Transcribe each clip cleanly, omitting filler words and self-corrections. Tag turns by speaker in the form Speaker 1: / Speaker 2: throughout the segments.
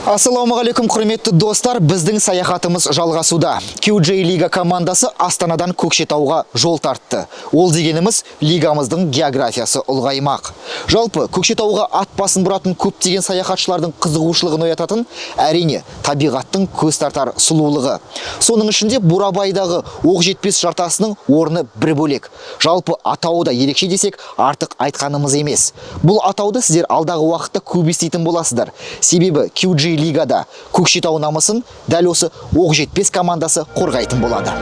Speaker 1: Ассаламуалейкум, құрметті достар, біздің саяхатымыз жалғасуда. QJ Лига командасы Астанадан Көкшетауға жол тартты. Ол дегеніміз лигамыздың географиясы ұлғаймақ. Жалпы, Көкшетауға ат басын бұратын көптеген саяхатшылардың қызығушылығын оятатын, әрине, табиғаттың көз тартар сұлулығы. Соның ішінде Бурабайдағы оқ жетпес жартасының орны бір бөлек. Жалпы атауы да ерекше десек, артық айтқанымыз емес. Бұл атауды сіздер алдағы уақытта көп еститін боласыздар. Себебі QJ Лигада Көкшетау намысын дәл осы оқ жетпес командасы қорғайтын болады.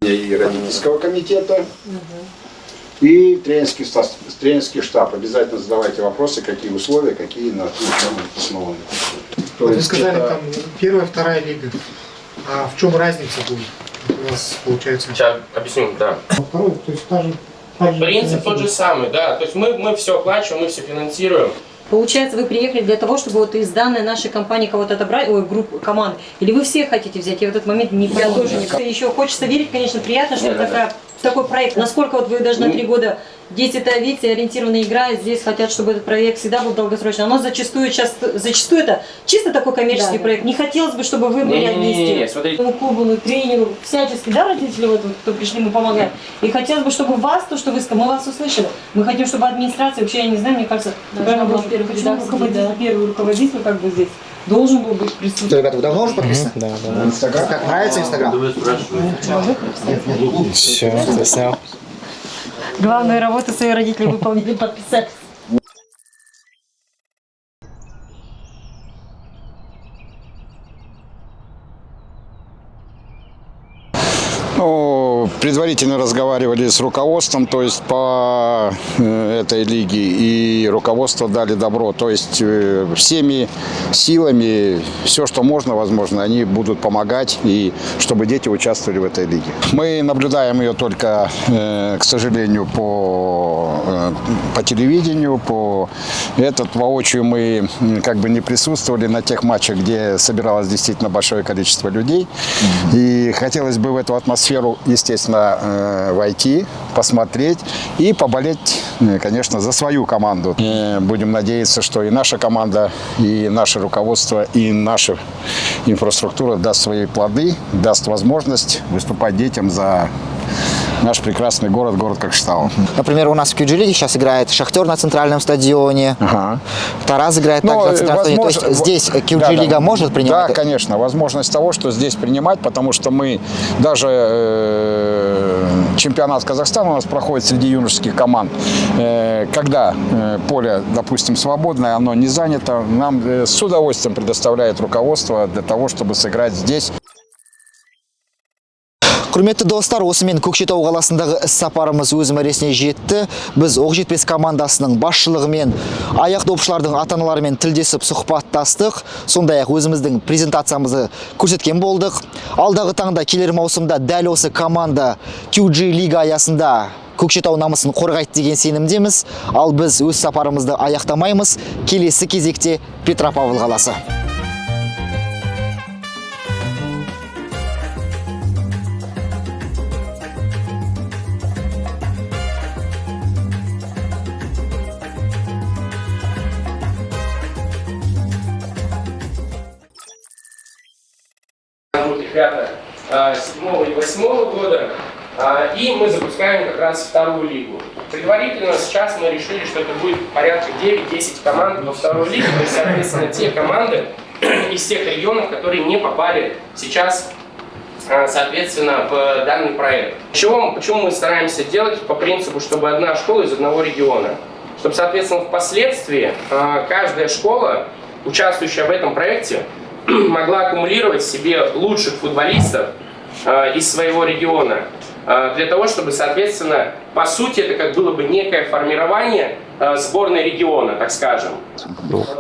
Speaker 2: И родительского комитета, и тренерский штаб. Обязательно задавайте вопросы, какие условия, какие на чем основаны.
Speaker 3: Вы сказали, там первая, вторая лига. А в чем разница будет у нас получается?
Speaker 4: Сейчас объясню, да.
Speaker 3: Второй, то есть
Speaker 4: Принцип тот же самый, да. То есть мы все оплачиваем, мы все финансируем.
Speaker 5: Получается, вы приехали для того, чтобы вот из данной нашей компании кого-то отобрать, группу команд, или вы все хотите взять? Я в этот момент не поняла. Я тоже не. Еще хочется верить, конечно, приятно, что такой проект. Насколько вот вы даже на 3 года дети это видите, ориентированно играют, здесь хотят, чтобы этот проект всегда был долгосрочный. Но зачастую это чисто такой коммерческий проект. Не хотелось бы, чтобы вы были вместе. Клубу, тренеру, всячески, да, родители, вот, кто пришли, мы помогаем. И хотелось бы, чтобы вас, то, что вы сказали, мы вас услышали. Мы хотим, чтобы администрация, вообще, я не знаю, мне кажется, правильно было первый руководитель как бы здесь должен был быть присутствовать.
Speaker 1: Ребята, вы давно уже подписаны? Да. Инстаграм. Как нравится Инстаграм?
Speaker 6: Все, ты снял.
Speaker 5: Главную работу свои родители выполнили, подписались.
Speaker 2: Предварительно разговаривали с руководством, то есть по этой лиге, и руководство дали добро, то есть всеми силами, все, что можно, возможно, они будут помогать, и чтобы дети участвовали в этой лиге. Мы наблюдаем ее только, к сожалению, по телевидению, воочию мы как бы не присутствовали на тех матчах, где собиралось действительно большое количество людей, и хотелось бы в эту атмосферу, естественно, войти, посмотреть и поболеть, конечно, за свою команду. Будем надеяться, что и наша команда, и наше руководство, и наша инфраструктура даст свои плоды, даст возможность выступать детям за наш прекрасный город Көкшетау.
Speaker 1: Например, у нас в QJ Лиге сейчас играет Шахтер на центральном стадионе, Тараз играет также на центральном стадионе. То есть здесь QJ Лига может принимать?
Speaker 2: Да, конечно. Возможность того, что здесь принимать, потому что мы даже чемпионат Казахстана у нас проходит среди юношеских команд. Когда поле, допустим, свободное, оно не занято, нам с удовольствием предоставляет руководство для того, чтобы сыграть здесь.
Speaker 1: Құрметті достар, осымен Көкшетау қаласындағы іс-сапарымыз өз мәресіне жетті. Біз оқ жетпес командасының басшылығымен, аяқ допшылардың ата-аналарымен тілдесіп сұхбаттастық. Сондай-ақ өзіміздің презентациямызды көрсеткен болдық. Алдағы таңда келер маусымда дәл осы команда QJ Лига аясында Көкшетау намысын қорғайды деген сенімдеміз. Ал біз өз сапарымызды аяқтамаймыз. Келесі кезекте Петропавл қаласы.
Speaker 4: Ребята 7 и 8 года, и мы запускаем как раз вторую лигу. Предварительно сейчас мы решили, что это будет порядка 9-10 команд во второй лиге, то есть, соответственно, те команды из тех регионов, которые не попали сейчас, соответственно, в данный проект. Почему мы стараемся делать по принципу, чтобы одна школа из одного региона, чтобы, соответственно, впоследствии каждая школа, участвующая в этом проекте, могла аккумулировать в себе лучших футболистов из своего региона, для того, чтобы, соответственно, по сути, это как было бы некое формирование сборной региона, так скажем.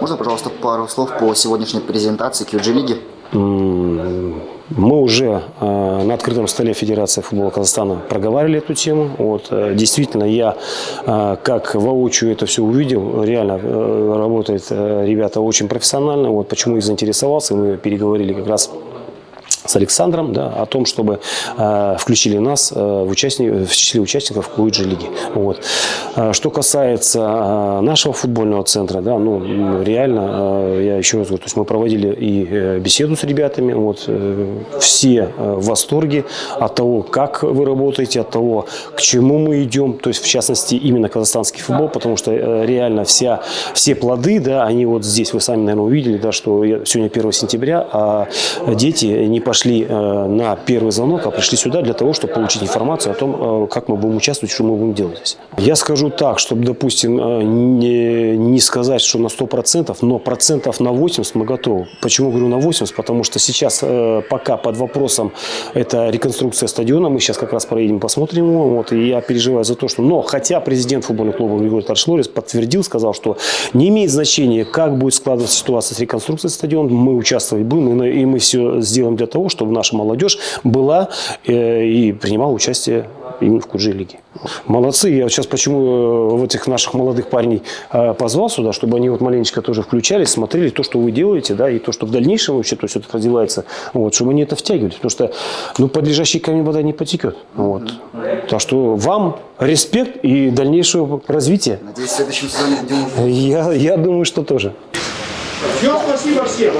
Speaker 1: Можно, пожалуйста, пару слов по сегодняшней презентации QG-лиги?
Speaker 6: Мы уже на открытом столе Федерации футбола Казахстана проговаривали эту тему. Вот, действительно, я как воочию это все увидел, реально работают ребята очень профессионально. Вот почему и заинтересовался, мы переговорили как раз с Александром, да, о том, чтобы включили нас в числе участников QG-лиги. Вот. Что касается нашего футбольного центра, да, ну, реально, я еще раз говорю, то есть мы проводили и беседу с ребятами, вот, все в восторге от того, как вы работаете, от того, к чему мы идем, то есть в частности именно казахстанский футбол, потому что реально все плоды, да, они вот здесь, вы сами, наверное, увидели, да, что сегодня 1 сентября, а дети не пошли на первый звонок, а пришли сюда для того, чтобы получить информацию о том, как мы будем участвовать, что мы будем делать здесь. Я скажу так, чтобы, допустим, не сказать, что на 100%, но процентов на 80 мы готовы. Почему говорю на 80? Потому что сейчас пока под вопросом это реконструкция стадиона, мы сейчас как раз проедем, посмотрим его, вот, и я переживаю за то, что, но хотя президент футбольного клуба Григорий Таршлорис подтвердил, сказал, что не имеет значения, как будет складываться ситуация с реконструкцией стадиона, мы участвовать будем, и мы все сделаем для того, чтобы наша молодежь была и принимала участие именно в QG-лиге. Молодцы. Я сейчас почему в этих наших молодых парней позвал сюда, чтобы они вот маленечко тоже включались, смотрели то, что вы делаете, да, и то, что в дальнейшем вообще, то есть это развивается, вот, чтобы они это втягивали. Потому что, ну, под лежащий камень вода не потекет. Вот. Так что вам респект и дальнейшего развития.
Speaker 1: Надеюсь, в следующем сезоне будем уже...
Speaker 6: Я думаю, что тоже.
Speaker 3: Все, спасибо всем.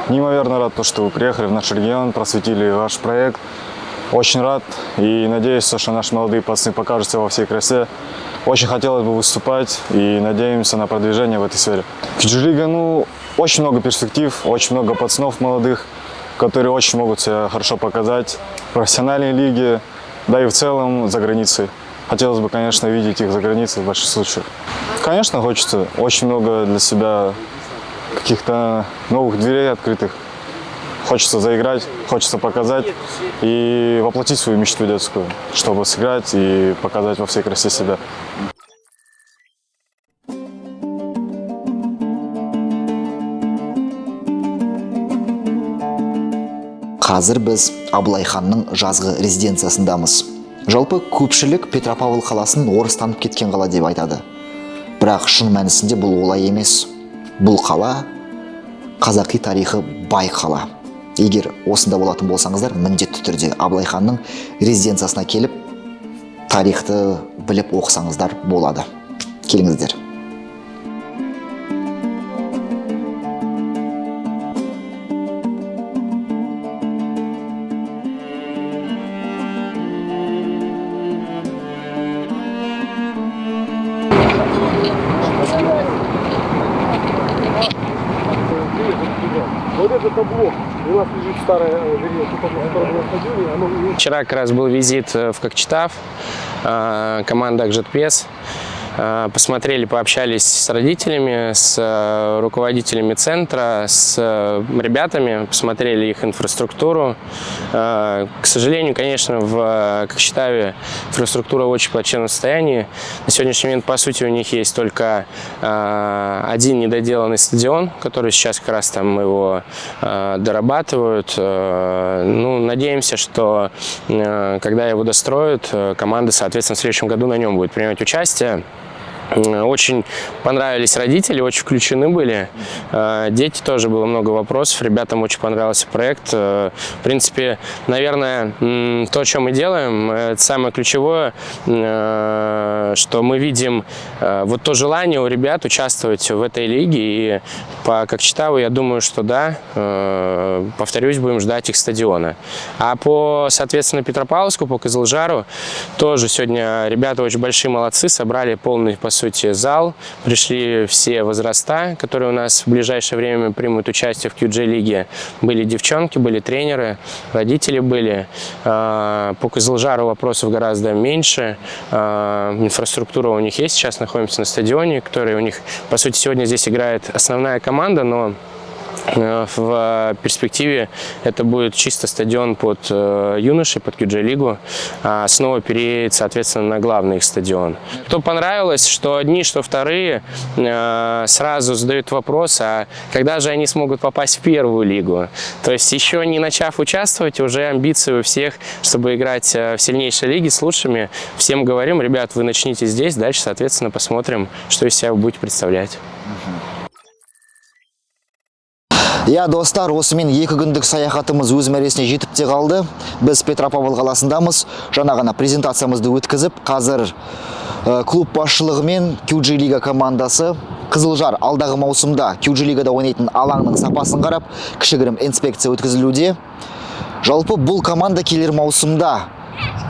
Speaker 7: Неимоверно рад, что вы приехали в наш регион, просветили ваш проект. Очень рад и надеюсь, что наши молодые пацаны покажутся во всей красе. Очень хотелось бы выступать и надеемся на продвижение в этой сфере. QG-лига, ну, очень много перспектив, очень много пацанов молодых, которые очень могут себя хорошо показать в профессиональной лиге, да и в целом за границей. Хотелось бы, конечно, видеть их за границей в больших случаях. Конечно, хочется очень много для себя каких-то новых дверей открытых. Хочется заиграть, хочется показать и воплотить свою мечту детскую, чтобы сыграть и показать во всей красе себя.
Speaker 1: Қазір біз Абылай ханның жазғы резиденциясындамыз. Жалпы көпшілік Петропавл қаласын орыстанып кеткен қала деп айтады. Бірақ шын мәнісінде бұл олай емес. Бұл қала қазақи тарихы бай қала. Егер осында болатын болсаңыздар, міндетті түрде Абылай ханның резиденциясына келіп, тарихты біліп оқысаңыздар болады. Келіңіздер.
Speaker 3: Вот это табло. У нас лежит старое,
Speaker 4: Вчера как раз был визит в Кокчетав, команда Акжетпес. Посмотрели, пообщались с родителями, с руководителями центра, с ребятами, посмотрели их инфраструктуру. К сожалению, конечно, в Кокчетаве инфраструктура в очень плачевном состоянии. На сегодняшний момент, по сути, у них есть только один недоделанный стадион, который сейчас как раз там его дорабатывают. Ну, надеемся, что когда его достроят, команда, соответственно, в следующем году на нем будет принимать участие. Очень понравились родители, очень включены были. Дети тоже, было много вопросов. Ребятам очень понравился проект. В принципе, наверное, то, что мы делаем, это самое ключевое, что мы видим вот то желание у ребят участвовать в этой лиге. И по Кокчетаву, я думаю, что да, повторюсь, будем ждать их стадиона. А по, соответственно, Петропавловску, по Кызылжару, тоже сегодня ребята очень большие молодцы, собрали полный, по сути, зал. Пришли все возраста, которые у нас в ближайшее время примут участие в QG-лиге. Были девчонки, были тренеры, родители были. По Кызылжару вопросов гораздо меньше. Инфраструктура у них есть. Сейчас находимся на стадионе, который у них, по сути, сегодня здесь играет основная команда, но В перспективе это будет чисто стадион под юношей, под QJ-лигу, а снова переедет, соответственно, на главный их стадион. Что понравилось, что одни, что вторые сразу задают вопрос, а когда же они смогут попасть в первую лигу? То есть еще не начав участвовать, уже амбиции у всех, чтобы играть в сильнейшей лиге с лучшими. Всем говорим, ребят, вы начните здесь, дальше, соответственно, посмотрим, что из себя вы будете представлять.
Speaker 1: Я достар, осымен 2 күндік саяхатымыз өз мәресіне жетіп те қалды. Біз Петропавл қаласындамыз. Жаңа ғана презентациямызды өткізіп, қазір клуб басшылығымен QJ Лига командасы Қызылжар алдағы маусымда QJ Лигада ойнайтын алаңның сапасын қарап, кішігірім инспекция өткізілуде. Жалпы бұл команда келер маусымда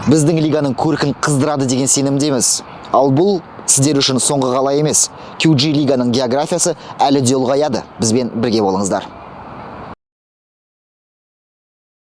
Speaker 1: біздің лиганың көркін қыздырады деген сенімдеміз. Ал бұл сіздер үшін соңғы қала емес. QJ Лиганың географиясы әлі де ұлғаяды. Бізбен бірге болыңыздар.